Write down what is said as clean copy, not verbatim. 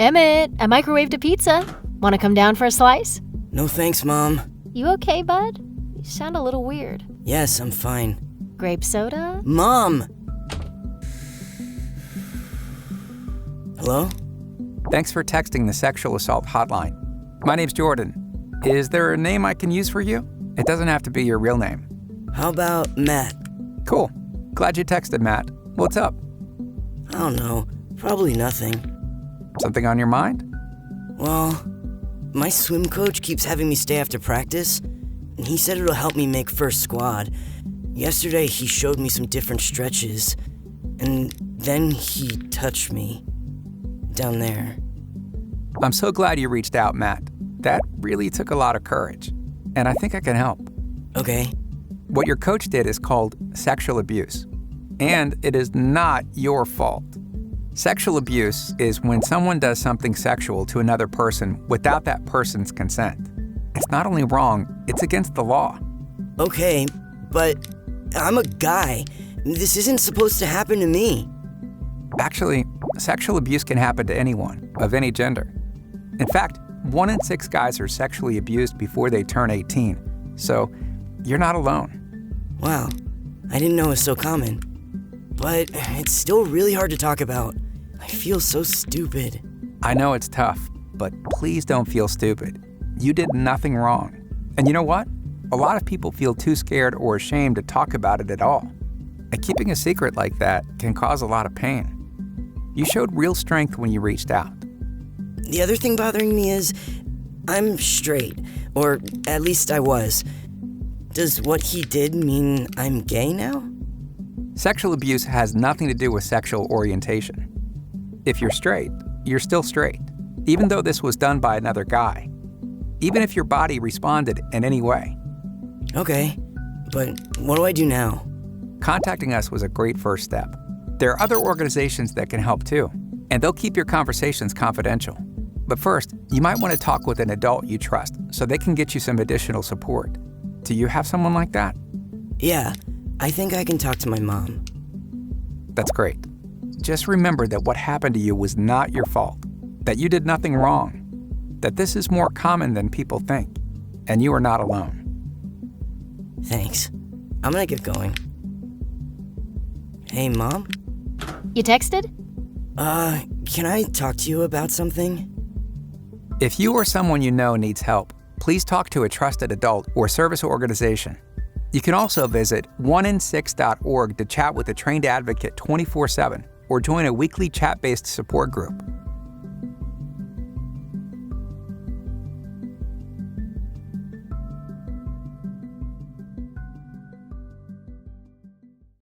Emmett, I microwaved a pizza. Want to come down for a slice? No thanks, Mom. You okay, bud? You sound a little weird. Yes, I'm fine. Grape soda? Mom! Hello? Thanks for texting the sexual assault hotline. My name's Jordan. Is there a name I can use for you? It doesn't have to be your real name. How about Matt? Cool. Glad you texted, Matt. What's up? I don't know. Probably nothing. Something on your mind? Well, my swim coach keeps having me stay after practice, and he said it'll help me make first squad. Yesterday, he showed me some different stretches, and then he touched me. Down there. I'm so glad you reached out, Matt. That really took a lot of courage, and I think I can help. Okay. What your coach did is called sexual abuse, and it is not your fault. Sexual abuse is when someone does something sexual to another person without that person's consent. It's not only wrong, it's against the law. Okay, but I'm a guy. This isn't supposed to happen to me. Actually, sexual abuse can happen to anyone, of any gender. In fact, 1 in 6 guys are sexually abused before they turn 18, so you're not alone. Wow, I didn't know it was so common. But it's still really hard to talk about. I feel so stupid. I know it's tough, but please don't feel stupid. You did nothing wrong. And you know what? A lot of people feel too scared or ashamed to talk about it at all. And keeping a secret like that can cause a lot of pain. You showed real strength when you reached out. The other thing bothering me is I'm straight, or at least I was. Does what he did mean I'm gay now? Sexual abuse has nothing to do with sexual orientation. If you're straight, you're still straight, even though this was done by another guy, even if your body responded in any way. Okay, but what do I do now? Contacting us was a great first step. There are other organizations that can help too, and they'll keep your conversations confidential. But first, you might want to talk with an adult you trust so they can get you some additional support. Do you have someone like that? Yeah, I think I can talk to my mom. That's great. Just remember that what happened to you was not your fault, that you did nothing wrong, that this is more common than people think, and you are not alone. Thanks. I'm gonna get going. Hey, Mom? You texted? Can I talk to you about something? If you or someone you know needs help, please talk to a trusted adult or service organization. You can also visit 1in6.org to chat with a trained advocate 24/7 or join a weekly chat-based support group.